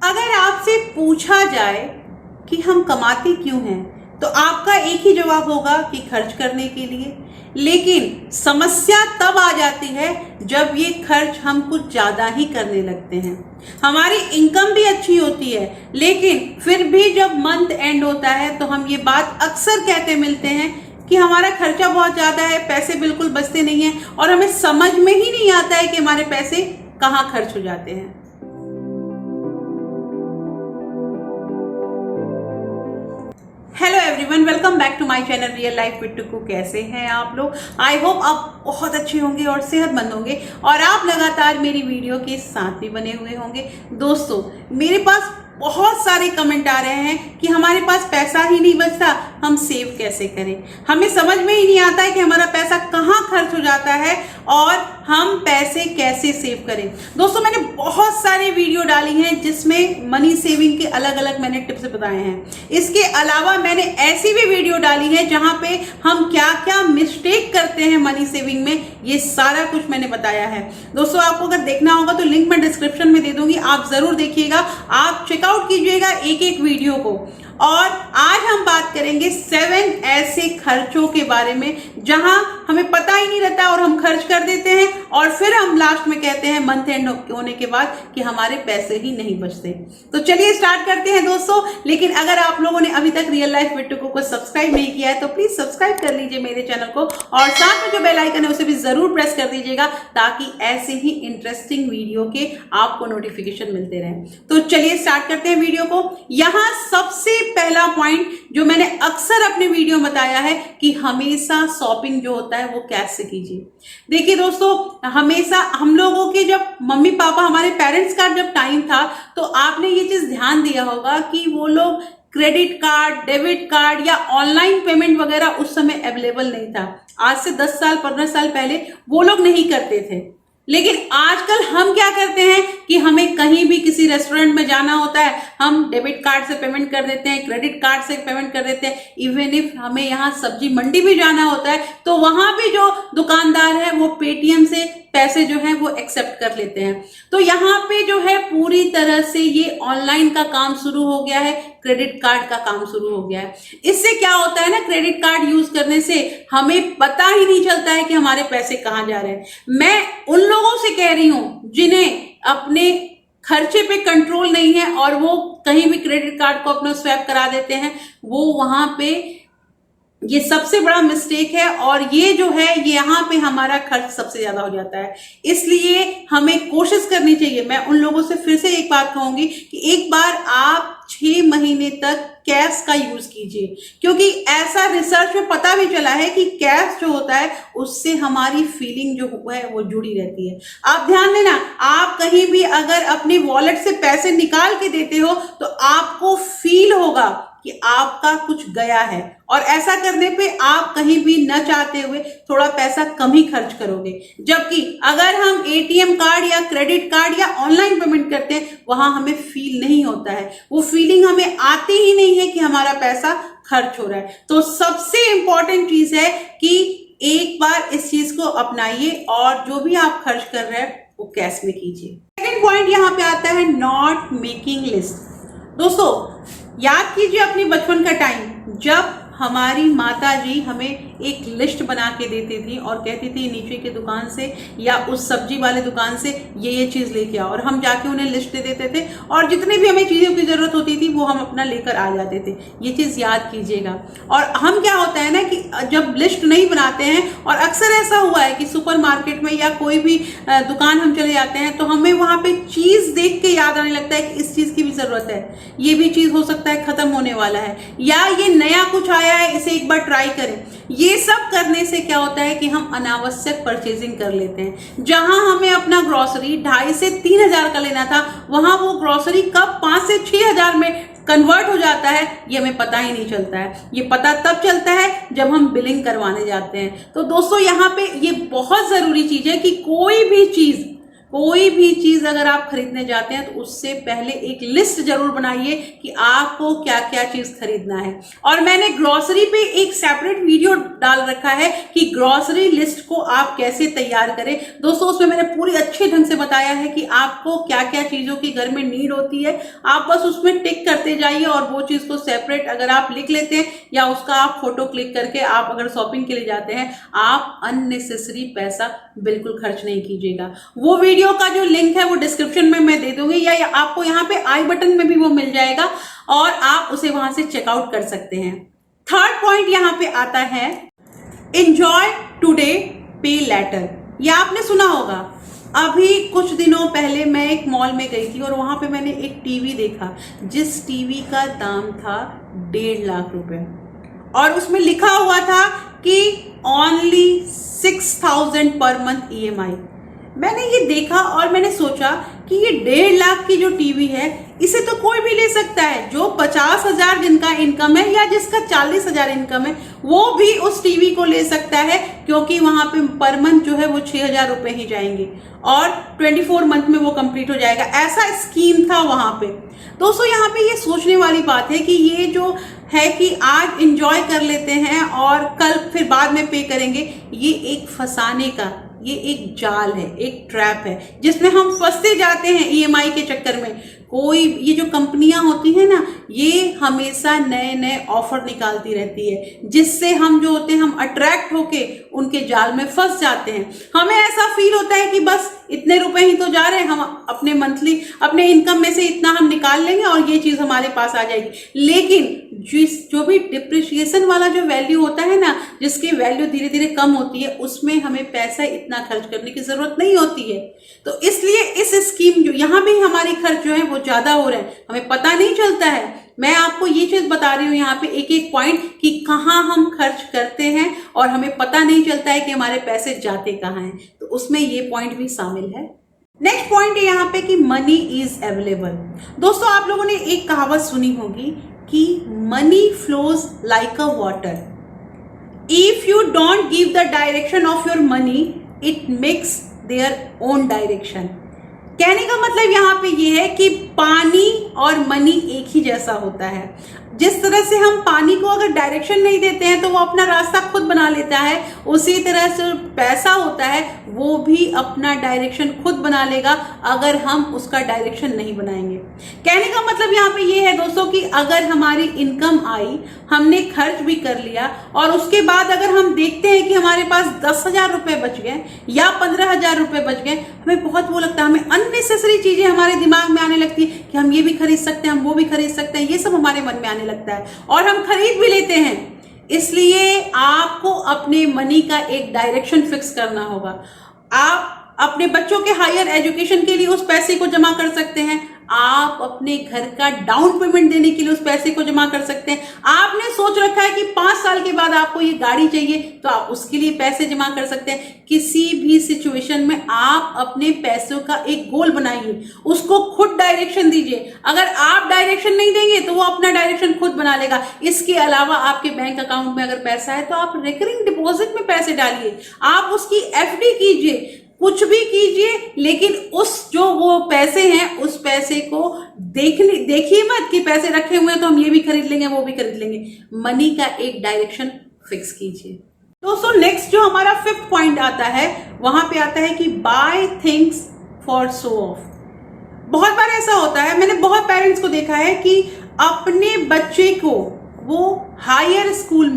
अगर आपसे पूछा जाए कि हम कमाते क्यों हैं तो आपका एक ही जवाब होगा कि खर्च करने के लिए। लेकिन समस्या तब आ जाती है जब ये खर्च हम कुछ ज़्यादा ही करने लगते हैं। हमारी इनकम भी अच्छी होती है, लेकिन फिर भी जब मंथ एंड होता है तो हम ये बात अक्सर कहते मिलते हैं कि हमारा खर्चा बहुत ज़्यादा है, पैसे बिल्कुल बचते नहीं हैं और हमें समझ में ही नहीं आता है कि हमारे पैसे कहाँ खर्च हो जाते हैं। Hello everyone, welcome back to my channel real life with Tuku. कैसे हैं आप लोग? आई होप आप बहुत अच्छे होंगे और सेहतमंद होंगे और आप लगातार मेरी वीडियो के साथ भी बने हुए होंगे। दोस्तों, मेरे पास बहुत सारे कमेंट आ रहे हैं कि हमारे पास पैसा ही नहीं बचता, हम सेव कैसे करें। हमें समझ में ही नहीं आता है कि हमारा पैसा कहाँ खर्च हो जाता है और हम पैसे कैसे सेव करें। दोस्तों, मैंने बहुत सारे वीडियो डाली हैं जिसमें मनी सेविंग के अलग अलग मैंने टिप्स बताए हैं। इसके अलावा मैंने ऐसी भी वीडियो डाली है जहां पे हम क्या क्या मिस्टेक करते हैं मनी सेविंग में, ये सारा कुछ मैंने बताया है। दोस्तों, आपको अगर देखना होगा तो लिंक मैं डिस्क्रिप्शन में दे दूंगी, आप जरूर देखिएगा, आप चेकआउट कीजिएगा एक एक वीडियो को। और आज हम बात करेंगे 7 ऐसे खर्चों के बारे में जहां हमें पता ही नहीं रहता और हम खर्च कर देते हैं और फिर हम लास्ट में कहते हैं मंथ एंड होने के बाद कि हमारे पैसे ही नहीं बचते। तो चलिए स्टार्ट करते हैं दोस्तों। लेकिन अगर आप लोगों ने अभी तक रियल लाइफ विद टुकू को सब्सक्राइब नहीं किया है तो प्लीज सब्सक्राइब कर लीजिए मेरे चैनल को और साथ में जो बेल आइकन है उसे भी जरूर प्रेस कर दीजिएगा ताकि ऐसे ही इंटरेस्टिंग वीडियो के आपको नोटिफिकेशन मिलते रहे। तो चलिए स्टार्ट करते हैं वीडियो को। यहाँ सबसे पहला पॉइंट जो मैंने अक्सर अपने वीडियो में बताया है कि हमेशा शॉपिंग जो होता है वो कैश से कीजिए। देखिए दोस्तों, हमेशा हम लोगों के जब मम्मी पापा हमारे पेरेंट्स का जब टाइम था तो आपने ये चीज ध्यान दिया होगा कि वो लोग क्रेडिट कार्ड, डेबिट कार्ड या ऑनलाइन पेमेंट वगैरह उस समय अवेलेबल नहीं था। आज से 10 साल 15 साल पहले वो लोग नहीं करते थे। लेकिन आजकल हम क्या करते हैं कि हमें कहीं भी किसी रेस्टोरेंट में जाना होता है, हम डेबिट कार्ड से पेमेंट कर देते हैं, क्रेडिट कार्ड से पेमेंट कर देते हैं। इवन इफ हमें यहाँ सब्जी मंडी भी जाना होता है तो वहां भी जो दुकानदार है वो पेटीएम से पैसे जो है वो एक्सेप्ट कर लेते हैं। तो यहाँ पे जो है पूरी तरह से ये ऑनलाइन का काम शुरू हो गया है, क्रेडिट कार्ड का काम शुरू हो गया है। इससे क्या होता है ना, क्रेडिट कार्ड यूज करने से हमें पता ही नहीं चलता है कि हमारे पैसे कहाँ जा रहे हैं। मैं उन लोगों से कह रही हूं जिन्हें अपने खर्चे पे कंट्रोल नहीं है और वो कहीं भी क्रेडिट कार्ड को अपना स्वैप करा देते हैं, वो वहां पे ये सबसे बड़ा मिस्टेक है और ये जो है ये यहाँ पे हमारा खर्च सबसे ज्यादा हो जाता है। इसलिए हमें कोशिश करनी चाहिए। मैं उन लोगों से फिर से एक बात कहूंगी कि एक बार आप 6 महीने तक कैश का यूज कीजिए, क्योंकि ऐसा रिसर्च में पता भी चला है कि कैश जो होता है उससे हमारी फीलिंग जो है वो जुड़ी रहती है। आप ध्यान देना, आप कहीं भी अगर अपने वॉलेट से पैसे निकाल के देते हो तो आपको फील होगा कि आपका कुछ गया है और ऐसा करने पे आप कहीं भी न चाहते हुए थोड़ा पैसा कम ही खर्च करोगे। जबकि अगर हम एटीएम कार्ड या क्रेडिट कार्ड या ऑनलाइन पेमेंट करते हैं वहां हमें फील नहीं होता है, वो फीलिंग हमें आती ही नहीं है कि हमारा पैसा खर्च हो रहा है। तो सबसे इंपॉर्टेंट चीज है कि एक बार इस चीज को अपनाइए और जो भी आप खर्च कर रहे हैं वो कैश में कीजिए। सेकंड पॉइंट यहाँ पे आता है नॉट मेकिंग लिस्ट। दोस्तों, याद कीजिए अपनी बचपन का टाइम जब हमारी माता जी हमें एक लिस्ट बना के देती थी और कहती थी नीचे की दुकान से या उस सब्जी वाले दुकान से ये चीज लेके आओ, और हम जाके उन्हें लिस्ट दे देते थे और जितनी भी हमें चीजों की जरूरत होती थी वो हम अपना लेकर आ जाते थे। ये चीज याद कीजिएगा। और हम क्या होता है ना कि जब लिस्ट नहीं बनाते हैं, और अक्सर ऐसा हुआ है कि सुपरमार्केट में या कोई भी दुकान हम चले जाते हैं तो हमें वहां पे चीज देख के याद आने लगता है कि इस चीज की भी जरूरत है, ये भी चीज हो सकता है खत्म होने वाला है, या ये नया कुछ आया है इसे एक बार ट्राई करें। ये सब करने से क्या होता है कि हम अनावश्यक परचेजिंग कर लेते हैं। जहां हमें अपना ग्रोसरी 2,500 से 3,000 का लेना था, वहां वो ग्रोसरी कब 5 से 6,000 में कन्वर्ट हो जाता है ये हमें पता ही नहीं चलता है। ये पता तब चलता है जब हम बिलिंग करवाने जाते हैं। तो दोस्तों, यहाँ पे ये बहुत जरूरी चीज है कि कोई भी चीज कोई भी चीज अगर आप खरीदने जाते हैं तो उससे पहले एक लिस्ट जरूर बनाइए कि आपको क्या क्या चीज खरीदना है। और मैंने ग्रोसरी पे एक सेपरेट वीडियो डाल रखा है कि ग्रोसरी लिस्ट को आप कैसे तैयार करें। दोस्तों उसमें मैंने पूरी अच्छे ढंग से बताया है कि आपको क्या क्या चीजों की घर में नीड होती है, आप बस उसमें टिक करते जाइए और वो चीज को सेपरेट अगर आप लिख लेते हैं या उसका आप फोटो क्लिक करके आप अगर शॉपिंग के लिए जाते हैं, आप अननेसेसरी पैसा बिल्कुल खर्च नहीं कीजिएगा। वो वीडियो का जो लिंक है वो डिस्क्रिप्शन में मैं दे दूंगी या आपको यहाँ पे आई बटन में भी वो मिल जाएगा और आप उसे वहां से चेकआउट कर सकते हैं। थर्ड पॉइंट यहाँ पे आता है एंजॉय टुडे पे लेटर। ये आपने सुना होगा। अभी कुछ दिनों पहले मैं एक मॉल में गई थी और वहां पे मैंने एक टीवी देखा जिस टीवी का दाम था 1.5 लाख रुपए और उसमें लिखा हुआ था कि ओनली 6,000 पर मंथ EMI। मैंने ये देखा और मैंने सोचा कि ये 1.5 लाख की जो टीवी है इसे तो कोई भी ले सकता है, जो 50,000 जिनका इनकम है या जिसका 40,000 इनकम है वो भी उस टीवी को ले सकता है, क्योंकि वहां पे पर मंथ जो है वो 6,000 रुपए ही जाएंगे और 24 मंथ में वो कंप्लीट हो जाएगा। ऐसा स्कीम था वहां पे। दोस्तों यहाँ पे ये सोचने वाली बात है कि ये जो है कि आज एंजॉय कर लेते हैं और कल फिर बाद में पे करेंगे, ये एक फंसाने का, ये एक जाल है, एक ट्रैप है जिसमें हम फंसते जाते हैं EMI के चक्कर में। कोई ये जो कंपनियां होती है ना, ये हमेशा नए नए ऑफर निकालती रहती है जिससे हम जो होते हैं हम अट्रैक्ट होके उनके जाल में फंस जाते हैं। हमें ऐसा फील होता है कि बस इतने रुपए ही तो जा रहे हैं, हम अपने मंथली अपने इनकम में से इतना हम निकाल लेंगे और ये चीज हमारे पास आ जाएगी। लेकिन जो भी डिप्रिशिएशन वाला जो वैल्यू होता है ना, जिसकी वैल्यू धीरे धीरे कम होती है, उसमें हमें पैसा इतना खर्च करने की जरूरत नहीं होती है। तो इसलिए इस स्कीम जो यहाँ भी हमारे खर्च जो है वो ज्यादा हो रहे हैं, हमें पता नहीं चलता है। मैं आपको ये चीज बता रही हूँ यहाँ पे एक एक पॉइंट कि कहाँ हम खर्च करते हैं और हमें पता नहीं चलता है कि हमारे पैसे जाते कहाँ हैं, तो उसमें ये पॉइंट भी शामिल है। नेक्स्ट पॉइंट है यहाँ पे कि मनी इज अवेलेबल। दोस्तों आप लोगों ने एक कहावत सुनी होगी कि money flows like a water, if you don't give the direction of your money it makes their own direction. कहने का मतलब यहाँ पे ये है कि पानी और मनी एक ही जैसा होता है। जिस तरह से हम पानी को अगर डायरेक्शन नहीं देते हैं तो वो अपना रास्ता खुद बना लेता है, उसी तरह से पैसा होता है वो भी अपना डायरेक्शन खुद बना लेगा अगर हम उसका डायरेक्शन नहीं बनाएंगे। कहने का मतलब यहाँ पे ये है दोस्तों कि अगर हमारी इनकम आई, हमने खर्च भी कर लिया और उसके बाद अगर हम देखते हैं कि हमारे पास 10,000 रुपए बच गए या 15,000 रुपए बच गए, हमें बहुत वो लगता है, हमें अननेसेसरी चीजें हमारे दिमाग में आने लगती है कि हम ये भी खरीद सकते हैं, हम वो भी खरीद सकते हैं, ये सब हमारे मन में आने लगता है और हम खरीद भी लेते हैं। इसलिए आपको अपने मनी का एक डायरेक्शन फिक्स करना होगा। आप अपने बच्चों के हायर एजुकेशन के लिए उस पैसे को जमा कर सकते हैं, आप अपने घर का डाउन पेमेंट देने के लिए उस पैसे को जमा कर सकते हैं। आपने सोच रखा है कि 5 साल के बाद आपको ये गाड़ी चाहिए तो आप उसके लिए पैसे जमा कर सकते हैं। किसी भी सिचुएशन में आप अपने पैसों का एक गोल बनाइए, उसको खुद डायरेक्शन दीजिए। अगर आप डायरेक्शन नहीं देंगे तो वो अपना डायरेक्शन खुद बना लेगा। इसके अलावा आपके बैंक अकाउंट में अगर पैसा है तो आप रिकरिंग डिपॉजिट में पैसे डालिए, आप उसकी FD कीजिए, कुछ भी कीजिए, लेकिन उस जो वो पैसे हैं उस पैसे को देखिए मत कि पैसे रखे हुए हैं तो हम ये भी खरीद लेंगे वो भी खरीद लेंगे। मनी का एक डायरेक्शन फिक्स कीजिए। दोस्तों नेक्स्ट जो हमारा 5th पॉइंट आता है वहां पे आता है कि buy things for show off. बहुत बार ऐसा होता है, मैंने बहुत पेरेंट्स को देखा है कि अपने बच्चे को वो हायर स्कूल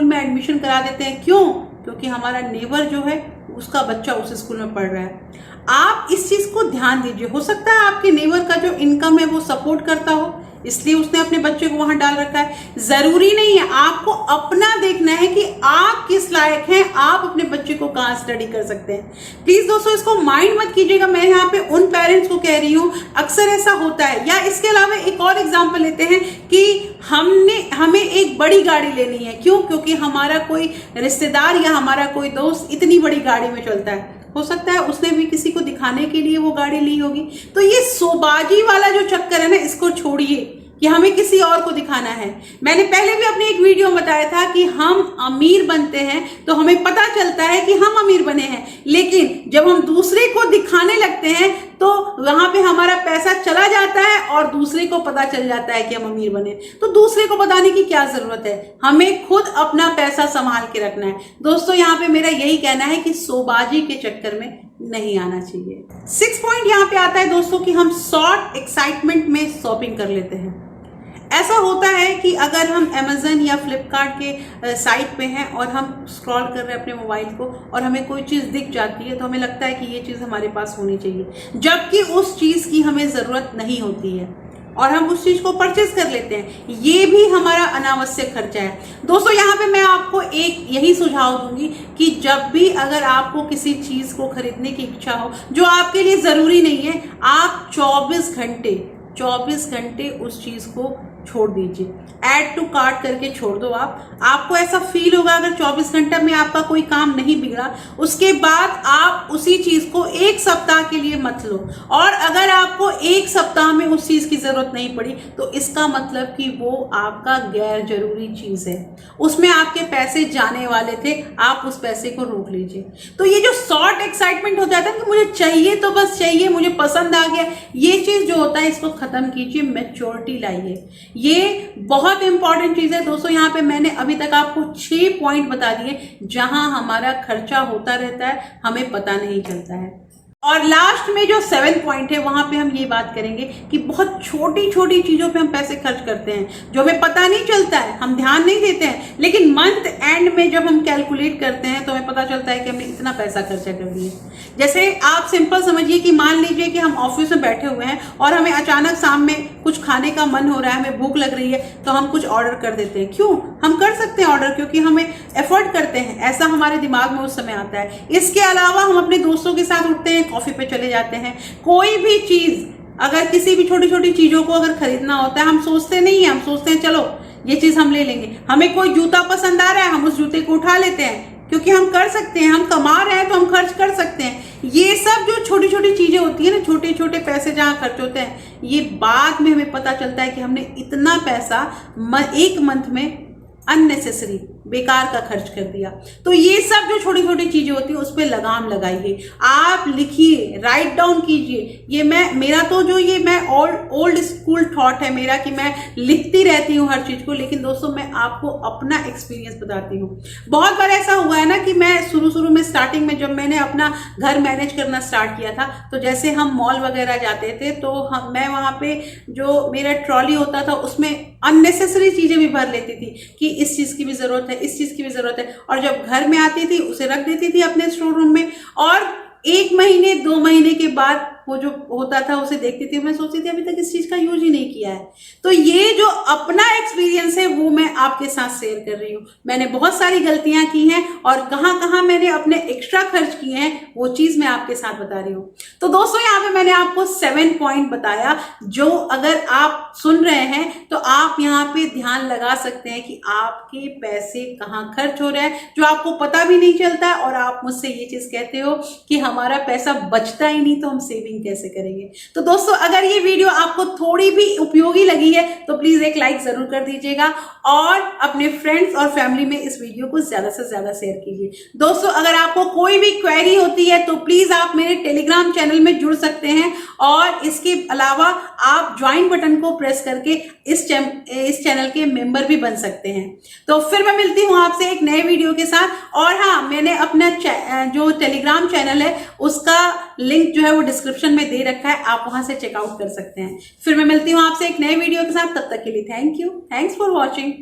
में एडमिशन करा देते हैं। क्यों? क्योंकि हमारा नेबर जो है उसका बच्चा उस स्कूल में पढ़ रहा है। आप इस चीज को ध्यान दीजिए। हो सकता है आपके नेबर का जो इनकम है वो सपोर्ट करता हो, इसलिए उसने अपने बच्चे को वहां डाल रखा है। जरूरी नहीं है, आपको अपना देखना है कि आप किस लायक हैं, आप अपने बच्चे को कहां स्टडी कर सकते हैं। प्लीज दोस्तों इसको माइंड मत कीजिएगा। मैं यहाँ पे उन पेरेंट्स को कह रही हूँ, अक्सर ऐसा होता है। या इसके अलावा एक और एग्जाम्पल लेते हैं कि हमें एक बड़ी गाड़ी लेनी है। क्यों? क्योंकि हमारा कोई रिश्तेदार या हमारा कोई दोस्त इतनी बड़ी गाड़ी में चलता है। हो सकता है उसने भी किसी को दिखाने के लिए वो गाड़ी ली होगी। तो ये सोबाजी वाला जो चक्कर है ना, इसको छोड़िए कि हमें किसी और को दिखाना है। मैंने पहले भी अपने एक वीडियो में बताया था कि हम अमीर बनते हैं तो हमें पता चलता है कि हम अमीर बने हैं, लेकिन जब हम दूसरे को दिखाने लगते हैं तो वहां पे हमारा पैसा चला जाता है और दूसरे को पता चल जाता है कि हम अमीर बने। तो दूसरे को बताने की क्या जरूरत है, हमें खुद अपना पैसा संभाल के रखना है। दोस्तों यहाँ पे मेरा यही कहना है कि शोबाजी के चक्कर में नहीं आना चाहिए। 6 पॉइंट यहाँ पे आता है दोस्तों कि हम शॉर्ट एक्साइटमेंट में शॉपिंग कर लेते हैं। ऐसा होता है कि अगर हम अमेजन या फ्लिपकार्ट के साइट पे हैं और हम स्क्रॉल कर रहे हैं अपने मोबाइल को और हमें कोई चीज़ दिख जाती है तो हमें लगता है कि ये चीज़ हमारे पास होनी चाहिए, जबकि उस चीज़ की हमें ज़रूरत नहीं होती है और हम उस चीज़ को परचेज कर लेते हैं। ये भी हमारा अनावश्यक खर्चा है। दोस्तों यहाँ पे मैं आपको एक यही सुझाव दूंगी कि जब भी अगर आपको किसी चीज़ को खरीदने की इच्छा हो जो आपके लिए ज़रूरी नहीं है, आप 24 घंटे उस चीज़ को छोड़ दीजिए, ऐड टू कार्ट करके छोड़ दो। आपको ऐसा फील होगा अगर 24 घंटे में आपका कोई काम नहीं बिगड़ा, उसके बाद आप उसी चीज को 1 सप्ताह के लिए मत लो। और अगर आपको 1 सप्ताह में उस चीज की जरूरत नहीं पड़ी तो इसका मतलब कि वो आपका गैर जरूरी चीज है, उसमें आपके पैसे जाने वाले थे, आप उस पैसे को रोक लीजिए। तो ये जो शॉर्ट एक्साइटमेंट हो जाता है कि मुझे चाहिए तो बस चाहिए, मुझे पसंद आ गया, ये चीज जो होता है इसको खत्म कीजिए, मैच्योरिटी लाइए। ये बहुत इंपॉर्टेंट चीज है दोस्तों। यहाँ पे मैंने अभी तक आपको 6 पॉइंट बता दिए जहां हमारा खर्चा होता रहता है, हमें पता नहीं चलता है। और लास्ट में जो 7 पॉइंट है वहां पे हम ये बात करेंगे कि बहुत छोटी छोटी चीजों पे हम पैसे खर्च करते हैं जो हमें पता नहीं चलता है, हम ध्यान नहीं देते हैं, लेकिन मंथ एंड में जब हम कैलकुलेट करते हैं तो हमें पता चलता है कि हमने इतना पैसा खर्चा कर दिया। जैसे आप सिंपल समझिए कि मान लीजिए कि हम ऑफिस में बैठे हुए हैं और हमें अचानक शाम में कुछ खाने का मन हो रहा है, हमें भूख लग रही है, तो हम कुछ ऑर्डर कर देते हैं। क्यों हम कर सकते हैं ऑर्डर? क्योंकि हमें एफर्ट करते हैं, ऐसा हमारे दिमाग में उस समय आता है। इसके अलावा हम अपने दोस्तों के साथ उठते हैं, कॉफी पे चले जाते हैं। कोई भी चीज, अगर किसी भी छोटी छोटी चीजों को अगर खरीदना होता है, हम सोचते नहीं है, हम सोचते हैं चलो ये चीज हम ले लेंगे। हमें कोई जूता पसंद आ रहा है, हम उस जूते को उठा लेते हैं, क्योंकि हम कर सकते हैं, हम कमा रहे हैं तो हम खर्च कर सकते हैं। ये सब जो छोटी छोटी चीजें होती है ना, छोटे छोटे पैसे जहां खर्च होते हैं, ये बाद में हमें पता चलता है कि हमने इतना पैसा 1 मंथ में अननेसेसरी बेकार का खर्च कर दिया। तो ये सब जो छोटी छोटी चीजें होती है उस पर लगाम लगाइए, आप लिखिए, राइट डाउन कीजिए। ये मेरा तो जो ये मैं ओल्ड स्कूल थॉट है मेरा कि मैं लिखती रहती हूँ हर चीज को, लेकिन दोस्तों मैं आपको अपना एक्सपीरियंस बताती हूँ। बहुत बार ऐसा हुआ है ना कि मैं शुरू में स्टार्टिंग में जब मैंने अपना घर मैनेज करना स्टार्ट किया था, तो जैसे हम मॉल वगैरह जाते थे तो मैं वहां पे जो मेरा ट्रॉली होता था उसमें अननेसेसरी चीजें भी भर लेती थी कि इस चीज की भी जरूरत है, इस चीज की भी जरूरत है, और जब घर में आती थी उसे रख देती थी अपने स्टोर रूम में, और 1 महीने 2 महीने के बाद वो जो होता था उसे देखती थी, मैं सोचती थी अभी तक इस चीज का यूज ही नहीं किया है। तो ये जो अपना एक्सपीरियंस है वो मैं आपके साथ शेयर कर रही हूँ। मैंने बहुत सारी गलतियां की हैं और कहाँ कहाँ मैंने अपने एक्स्ट्रा खर्च किए हैं वो चीज मैं आपके साथ बता रही हूँ। तो दोस्तों यहाँ पे मैंने आपको 7 पॉइंट बताया जो अगर आप सुन रहे हैं तो आप यहाँ पे ध्यान लगा सकते हैं कि आपके पैसे कहाँ खर्च हो रहे हैं, जो आपको पता भी नहीं चलता। और आप मुझसे ये चीज कहते हो कि हमारा पैसा बचता ही नहीं तो हम सेविंग कैसे करेंगे। तो दोस्तों अगर ये वीडियो आपको थोड़ी भी उपयोगी लगी है तो प्लीज एक लाइक जरूर कर दीजिएगा और अपने फ्रेंड्स और फैमिली में इस वीडियो को ज्यादा से ज्यादा शेयर कीजिए। दोस्तों अगर आपको कोई भी क्वेरी होती है तो प्लीज आप मेरे टेलीग्राम चैनल में जुड़ सकते हैं, और इसके अलावा आप ज्वाइन बटन को प्रेस करके इस चैनल के मेंबर भी बन सकते हैं। तो फिर मैं मिलती हूँ आपसे एक नए वीडियो के साथ। और हाँ, मैंने अपना जो टेलीग्राम चैनल है उसका लिंक जो है वो डिस्क्रिप्शन में दे रखा है, आप वहां से चेकआउट कर सकते हैं। फिर मैं मिलती हूँ आपसे एक नए वीडियो के साथ, तब तक के लिए thank you, thanks for watching.